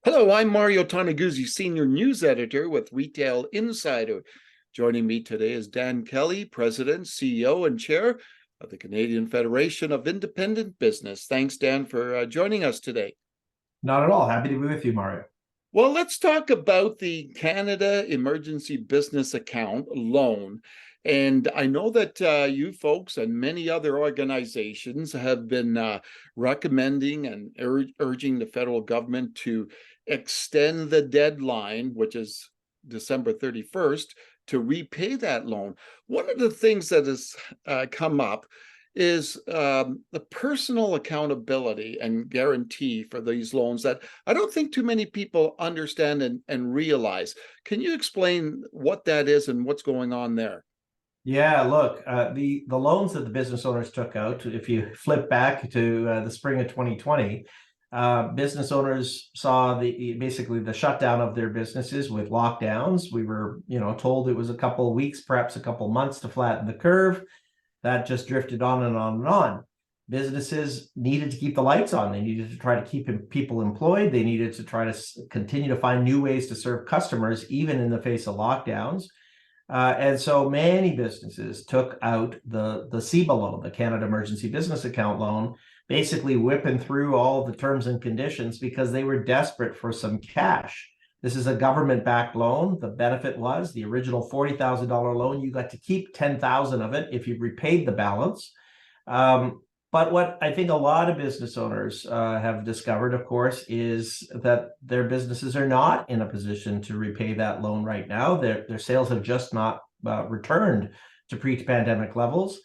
Hello, I'm Mario Toneguzzi, Senior News Editor with Retail Insider. Joining me today is Dan Kelly, President, CEO, and Chair of the Canadian Federation of Independent Business. Thanks, Dan, for joining us today. Not at all. Happy to be with you, Mario. Well, let's talk about the Canada Emergency Business Account loan. And I know that you folks and many other organizations have been recommending and urging the federal government to extend the deadline, which is December 31st, to repay that loan. One of the things that has come up is the personal accountability and guarantee for these loans that I don't think too many people understand and realize. Can you explain what that is and what's going on there? Yeah, look, the loans that the business owners took out, if you flip back to the spring of 2020, business owners saw basically the shutdown of their businesses with lockdowns. We were, told it was a couple of weeks, perhaps a couple of months to flatten the curve. That just drifted on and on and on. Businesses needed to keep the lights on. They needed to try to keep people employed. They needed to try to continue to find new ways to serve customers, even in the face of lockdowns. And so many businesses took out the CEBA loan, the Canada Emergency Business Account loan, basically whipping through all the terms and conditions because they were desperate for some cash. This is a government-backed loan. The benefit was the original $40,000 loan. You got to keep 10,000 of it if you repaid the balance. But what I think a lot of business owners have discovered, of course, is that their businesses are not in a position to repay that loan right now. Their sales have just not returned to pre-pandemic levels.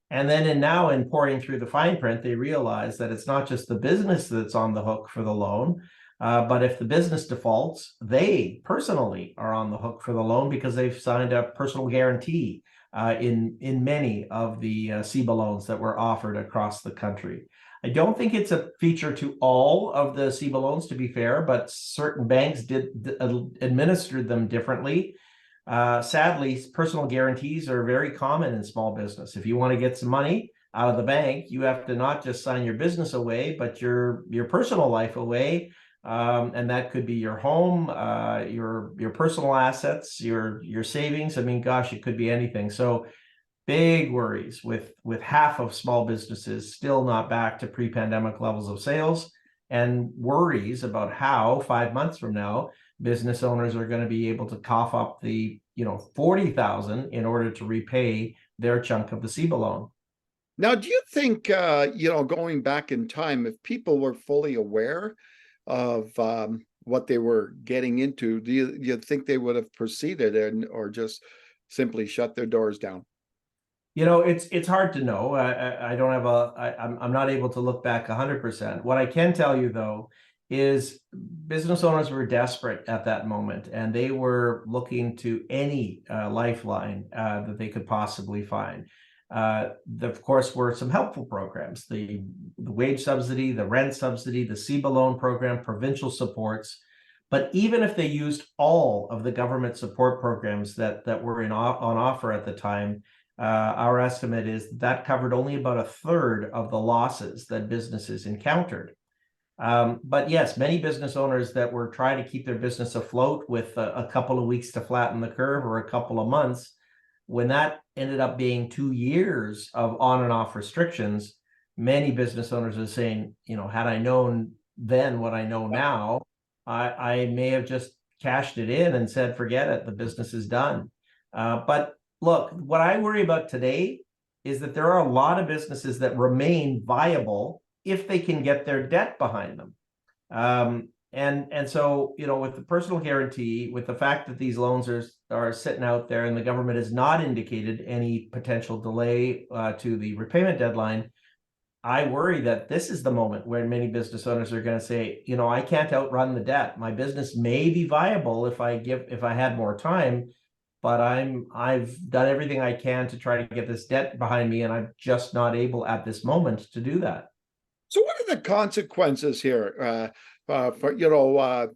And then in pouring through the fine print, they realize that it's not just the business that's on the hook for the loan, but if the business defaults, they personally are on the hook for the loan because they've signed a personal guarantee in many of the CEBA loans that were offered across the country. I don't think it's a feature to all of the CEBA loans, to be fair, but certain banks did administer them differently. Sadly, personal guarantees are very common in small business. If you want to get some money out of the bank, you have to not just sign your business away, but your personal life away. And that could be your home, your personal assets, your savings. I mean, gosh, it could be anything. So big worries with half of small businesses still not back to pre-pandemic levels of sales, and worries about how 5 months from now business owners are going to be able to cough up the 40,000 in order to repay their chunk of the CEBA loan. Now, do you think, going back in time, if people were fully aware of what they were getting into, do you think they would have proceeded or just simply shut their doors down? It's hard to know. I don't have I'm not able to look back 100%. What I can tell you though is business owners were desperate at that moment, and they were looking to any lifeline that they could possibly find. Of course, were some helpful programs: the wage subsidy, the rent subsidy, the CEBA loan program, provincial supports. But even if they used all of the government support programs that were on offer at the time, our estimate is that covered only about a third of the losses that businesses encountered. But yes, many business owners that were trying to keep their business afloat with a couple of weeks to flatten the curve or a couple of months, when that ended up being 2 years of on and off restrictions, many business owners are saying, had I known then what I know now, I may have just cashed it in and said, forget it, the business is done. But look, what I worry about today is that there are a lot of businesses that remain viable if they can get their debt behind them. And so, with the personal guarantee, with the fact that these loans are sitting out there and the government has not indicated any potential delay to the repayment deadline, I worry that this is the moment where many business owners are going to say, I can't outrun the debt. My business may be viable if I had more time, but I've done everything I can to try to get this debt behind me, and I'm just not able at this moment to do that. So what are the consequences here? For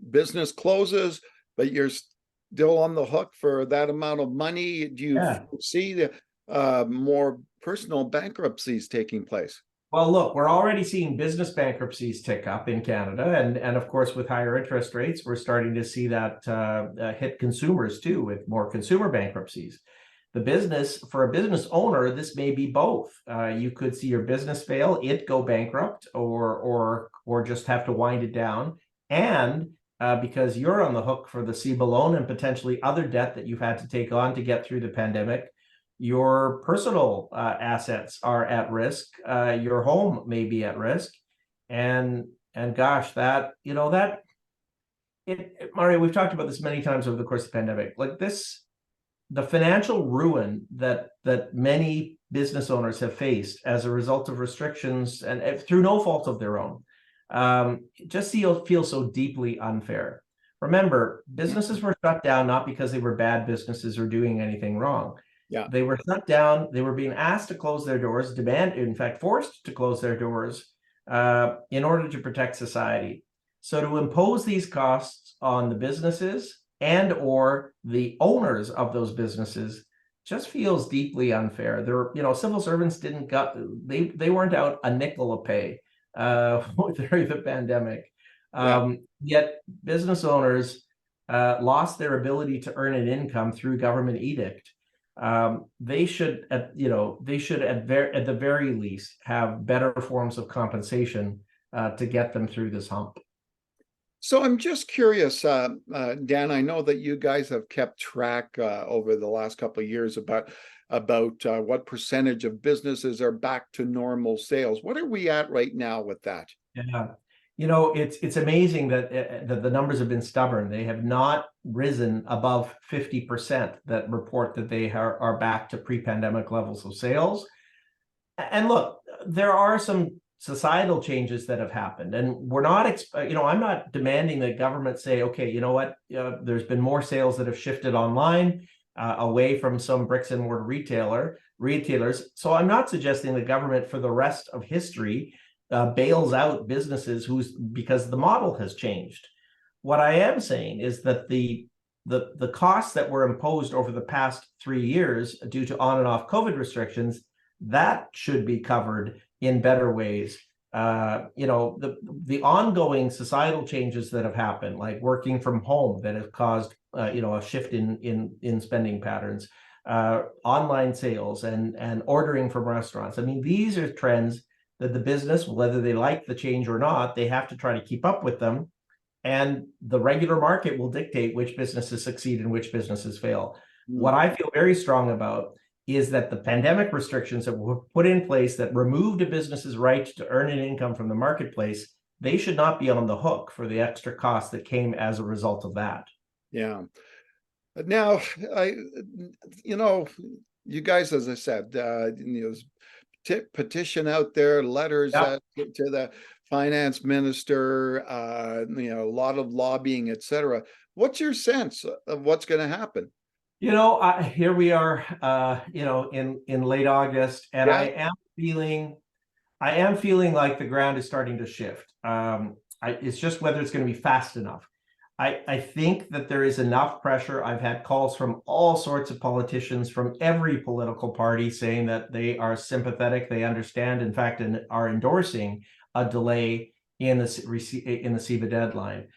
business closes, but you're still on the hook for that amount of money. Do you see more personal bankruptcies taking place? Well, look, we're already seeing business bankruptcies tick up in Canada, and of course, with higher interest rates, we're starting to see that hit consumers too, with more consumer bankruptcies. For a business owner, this may be both. You could see your business fail, it go bankrupt, or just have to wind it down, and because you're on the hook for the CEBA loan and potentially other debt that you've had to take on to get through the pandemic, your personal assets are at risk. Your home may be at risk, and gosh, Mario, we've talked about this many times over the course of the pandemic. Like this, the financial ruin that many business owners have faced as a result of restrictions and through no fault of their own, just feel so deeply unfair. Remember, businesses were shut down not because they were bad businesses or doing anything wrong. Yeah. They were shut down. They were being asked to close their doors, in fact, forced to close their doors in order to protect society. So to impose these costs on the businesses and or the owners of those businesses just feels deeply unfair. Civil servants they weren't out a nickel a pay during the pandemic. Yet business owners lost their ability to earn an income through government edict. They should at the very least have better forms of compensation to get them through this hump. So I'm just curious, Dan, I know that you guys have kept track over the last couple of years about what percentage of businesses are back to normal sales. What are we at right now with that? Yeah, it's amazing that the numbers have been stubborn. They have not risen above 50% that report that they are back to pre-pandemic levels of sales. And look, there are some societal changes that have happened, and we're not, I'm not demanding that government say, okay, you know what, there's been more sales that have shifted online, away from some bricks and mortar retailers. So I'm not suggesting the government for the rest of history bails out businesses because the model has changed. What I am saying is that the costs that were imposed over the past 3 years due to on and off COVID restrictions, that should be covered in better ways. The ongoing societal changes that have happened, like working from home, that have caused a shift in spending patterns, online sales and ordering from restaurants. I mean, these are trends that the business, whether they like the change or not, they have to try to keep up with them. And the regular market will dictate which businesses succeed and which businesses fail. What I feel very strong about is that the pandemic restrictions that were put in place that removed a business's right to earn an income from the marketplace, they should not be on the hook for the extra costs that came as a result of that. Yeah. Now, you guys, as I said, petition out there, letters to the finance minister, a lot of lobbying, etc. What's your sense of what's going to happen? Here we are, in late August, and I am feeling like the ground is starting to shift. It's just whether it's going to be fast enough. I think that there is enough pressure. I've had calls from all sorts of politicians from every political party saying that they are sympathetic, they understand, in fact, and are endorsing a delay in the CEBA deadline.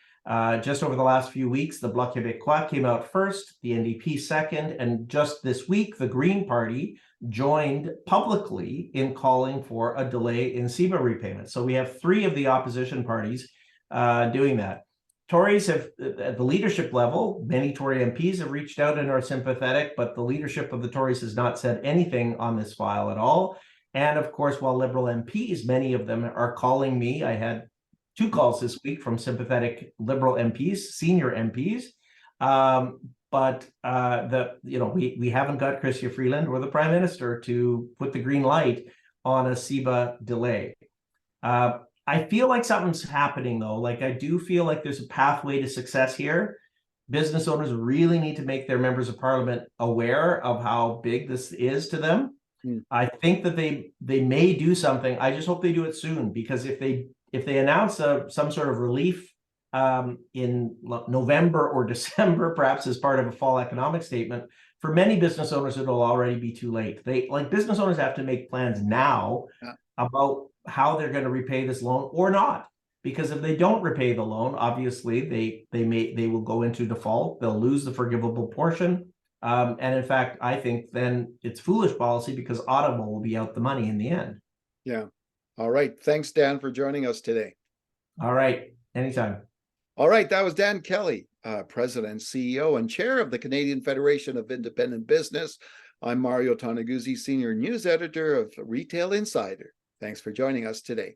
Just over the last few weeks, the Bloc Québécois came out first, the NDP second, and just this week, the Green Party joined publicly in calling for a delay in CEBA repayment. So we have 3 of the opposition parties doing that. Tories have, at the leadership level, many Tory MPs have reached out and are sympathetic, but the leadership of the Tories has not said anything on this file at all. And of course, while Liberal MPs, many of them are calling me, I had 2 calls this week from sympathetic Liberal MPs, senior MPs, but we haven't got Chrystia Freeland or the Prime Minister to put the green light on a CEBA delay. I feel like something's happening, though. Like, I do feel like there's a pathway to success here. Business owners really need to make their members of parliament aware of how big this is to them. I think that they may do something. I just hope they do it soon, because if they announce some sort of relief in November or December, perhaps as part of a fall economic statement, for many business owners, it'll already be too late. Business owners have to make plans now about how they're going to repay this loan or not. Because if they don't repay the loan, obviously they will go into default. They'll lose the forgivable portion. And in fact, I think then it's foolish policy because Audible will be out the money in the end. Yeah. All right. Thanks, Dan, for joining us today. All right. Anytime. All right. That was Dan Kelly, President, CEO, and Chair of the Canadian Federation of Independent Business. I'm Mario Toneguzzi, Senior News Editor of Retail Insider. Thanks for joining us today.